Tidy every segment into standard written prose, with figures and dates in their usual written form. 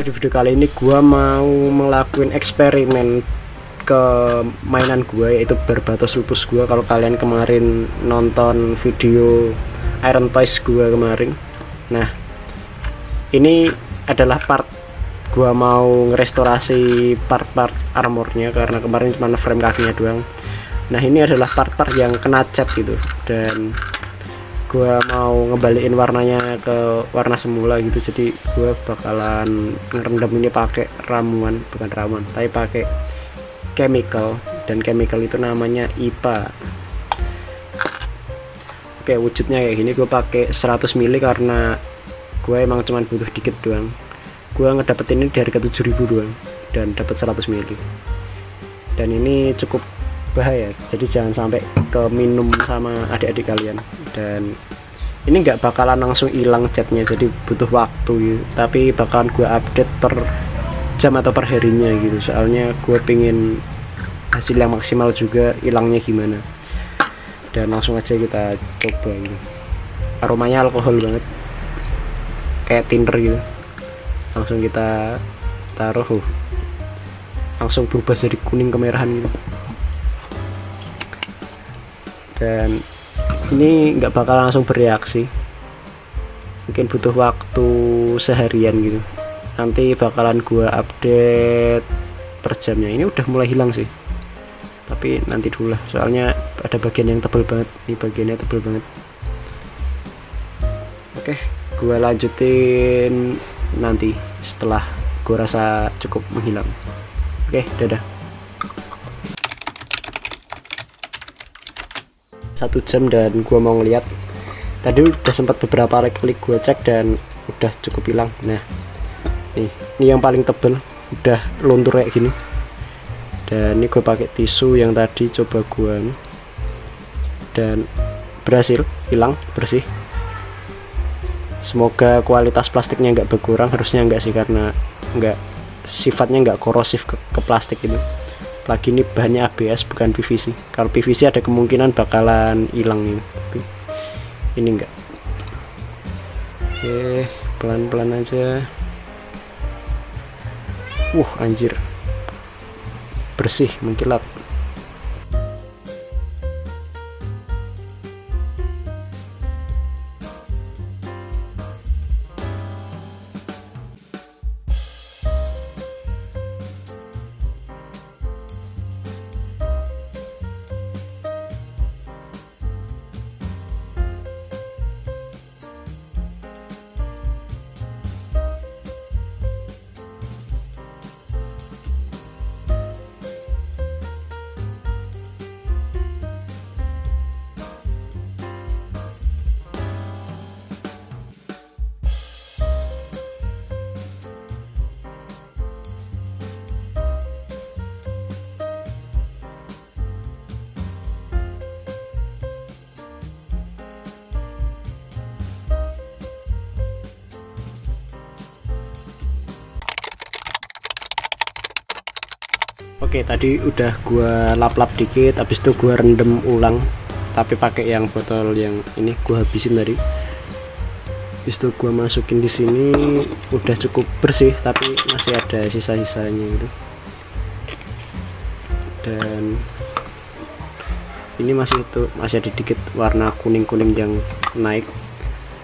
di video kali ini gua mau ngelakuin eksperimen ke mainan gua, yaitu Barbatos Lupus gua. Kalau kalian kemarin nonton video Iron Toys gua kemarin, nah ini adalah part gua mau ngerestorasi part-part armornya, karena kemarin cuma frame kakinya doang. Nah ini adalah part-part yang kena cat gitu, dan gua mau ngebalikin warnanya ke warna semula gitu. Jadi gua bakalan ngerendam ini pakai ramuan, bukan ramuan tapi pakai chemical, dan chemical itu namanya IPA. Oke, wujudnya kayak gini. Gue pakai 100 ml karena gue emang cuman butuh dikit doang. Gue ngedapetin ini di harga 7.000 doang dan dapat 100 ml. Dan ini cukup bahaya, jadi jangan sampai ke minum sama adik-adik kalian. Dan ini nggak bakalan langsung hilang catnya, jadi butuh waktu gitu. Tapi bakalan gue update per jam atau per harinya gitu, soalnya gue pengen hasil yang maksimal juga hilangnya gimana. Dan langsung aja kita coba gitu. Aromanya alkohol banget, kayak tinder gitu. Langsung kita taruh, langsung berubah jadi kuning kemerahan gitu. Dan ini nggak bakal langsung bereaksi, mungkin butuh waktu seharian gitu. Nanti bakalan gua update per jamnya. Ini udah mulai hilang sih, tapi nanti dulu lah, soalnya ada bagian yang tebel banget. Ini bagiannya tebel banget. Oke, gua lanjutin nanti setelah gua rasa cukup menghilang. Oke, dadah. 1 jam dan gua mau ngeliat. Tadi udah sempat beberapa klik gua cek dan udah cukup hilang. Nah ini yang paling tebel, udah luntur kayak gini. Dan ini gue pakai tisu yang tadi coba gua, dan berhasil hilang bersih. Semoga kualitas plastiknya nggak berkurang, harusnya nggak sih, karena nggak, sifatnya nggak korosif ke plastik itu. Lagi ini bahannya ABS bukan PVC. Kalau PVC ada kemungkinan bakalan hilang ini, tapi ini enggak. Oke, pelan-pelan aja. Anjir, bersih, mengkilap. Oke, tadi udah gua lap-lap dikit, habis itu gua rendam ulang, tapi pakai yang botol yang ini gua habisin tadi. Habis itu gua masukin di sini, udah cukup bersih, tapi masih ada sisa-sisanya gitu. Dan ini masih ada dikit warna kuning-kuning yang naik.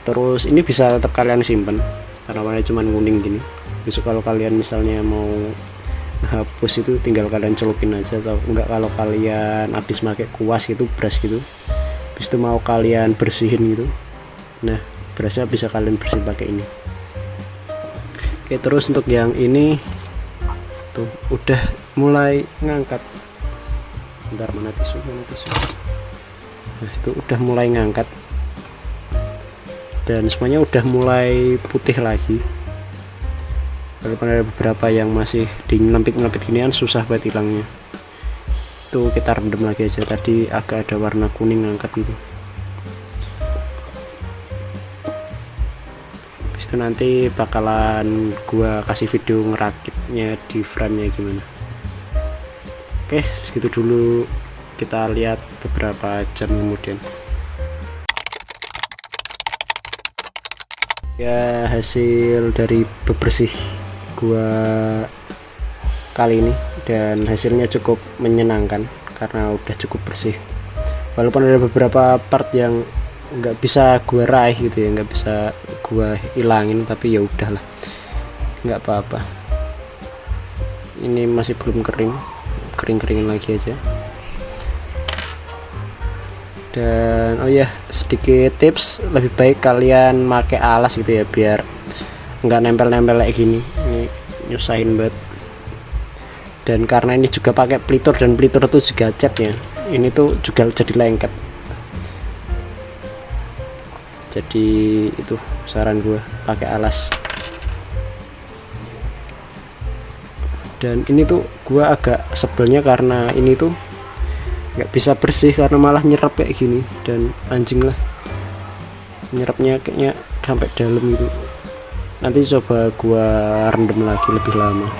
Terus ini bisa tetap kalian simpen karena warnanya cuman kuning gini. Besok kalau kalian misalnya mau hapus itu tinggal kalian celukin aja, atau enggak kalau kalian habis pakai kuas gitu, brush gitu, habis itu mau kalian bersihin gitu, nah brushnya bisa kalian bersihin pakai ini. Oke, terus untuk yang ini tuh udah mulai ngangkat. Bentar, mana tisu. Nah itu udah mulai ngangkat dan semuanya udah mulai putih lagi. Walaupun ada beberapa yang masih di ngelampit-ngelampit ginian, susah banget hilangnya. Itu kita rendam lagi aja, tadi agak ada warna kuning ngangkat gitu. Habis itu nanti bakalan gua kasih video ngerakitnya di frame nya gimana. Oke, segitu dulu, kita lihat beberapa jam kemudian. Ya, hasil dari bebersih gua kali ini, dan hasilnya cukup menyenangkan karena udah cukup bersih. Walaupun ada beberapa part yang nggak bisa gua raih gitu ya, nggak bisa gua hilangin, tapi ya udahlah, nggak apa-apa. Ini masih belum kering-keringin lagi aja. Dan oh ya, sedikit tips, lebih baik kalian pakai alas gitu ya, biar nggak nempel-nempel kayak gini. Ini nyusahin banget. Dan karena ini juga pakai pelitur, dan pelitur itu juga catnya, ini tuh juga jadi lengket. Jadi itu saran gue, pakai alas. Dan ini tuh gue agak sebelnya karena ini tuh nggak bisa bersih karena malah nyerap kayak gini, dan anjing lah, nyerapnya kayaknya sampai dalam gitu. Nanti coba gue rendam lagi lebih lama.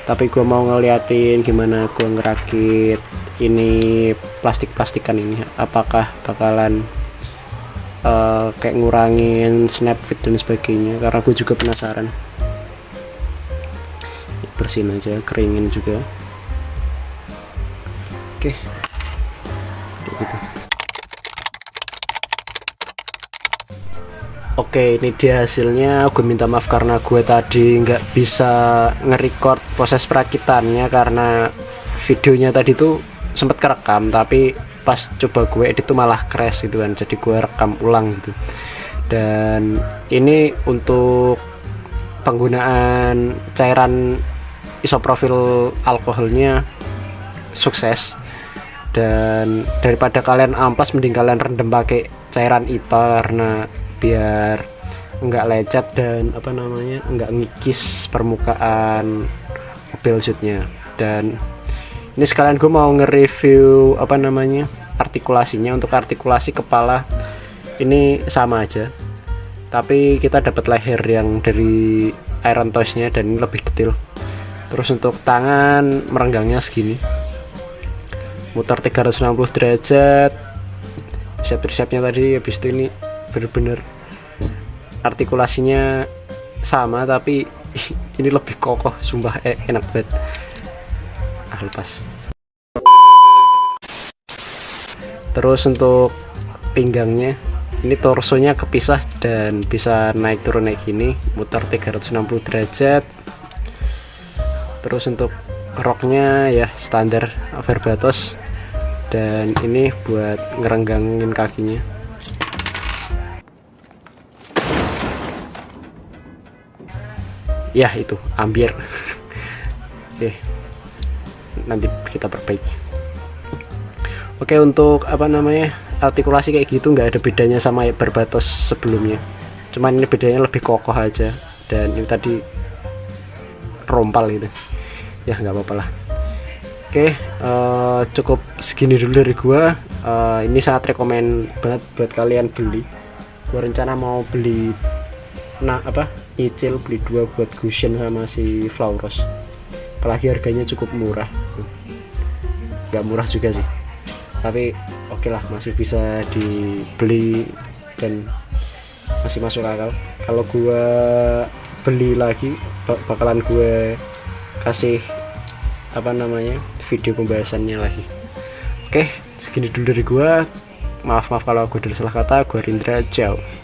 Tapi gue mau ngeliatin gimana gue ngerakit ini plastik-plastikan ini, apakah bakalan kayak ngurangin snap fit dan sebagainya, karena gue juga penasaran. Bersihin aja, keringin juga. Oke, kayak gitu. Oke, ini dia hasilnya. Gue minta maaf karena gue tadi nggak bisa nge-record proses perakitannya karena videonya tadi tuh sempet kerekam, tapi pas coba gue edit tuh malah crash gitu kan, jadi gue rekam ulang gitu. Dan ini untuk penggunaan cairan isopropil alkoholnya sukses. Dan daripada kalian amplas, mending kalian rendam pakai cairan IPA karena biar enggak lecet dan enggak ngikis permukaan mobil shootnya. Dan ini sekalian gue mau nge-review artikulasinya. Untuk artikulasi kepala ini sama aja, tapi kita dapat leher yang dari Iron Toys nya, dan ini lebih detail. Terus untuk tangan merenggangnya segini, muter 360 derajat, tricep-tricepnya tadi. Habis itu ini bener-bener artikulasinya sama, tapi ini lebih kokoh, sumpah enak banget. Lepas. Terus untuk pinggangnya, ini torsonya kepisah dan bisa naik turun naik gini, muter 360 derajat. Terus untuk roknya ya standar Verbatos, dan ini buat ngerenggangin kakinya. Ya itu ambiar. Oke, nanti kita perbaiki. Oke, untuk artikulasi kayak gitu nggak ada bedanya sama Verbatos sebelumnya, cuman ini bedanya lebih kokoh aja, dan ini tadi rompal gitu ya, nggak apa-apa lah. Oke, cukup segini dulu dari gua. Ini sangat rekomen banget buat kalian beli. Gua rencana mau beli nyicil beli 2 buat cushion sama si Flauros, apalagi harganya cukup murah. Nggak murah juga sih, tapi oke lah, masih bisa dibeli dan masih masuk akal. Kalau gua beli lagi bakalan gue kasih video pembahasannya lagi. Oke, segini dulu dari gua. Maaf kalau aku udah salah kata. Gua Rindra, ciao.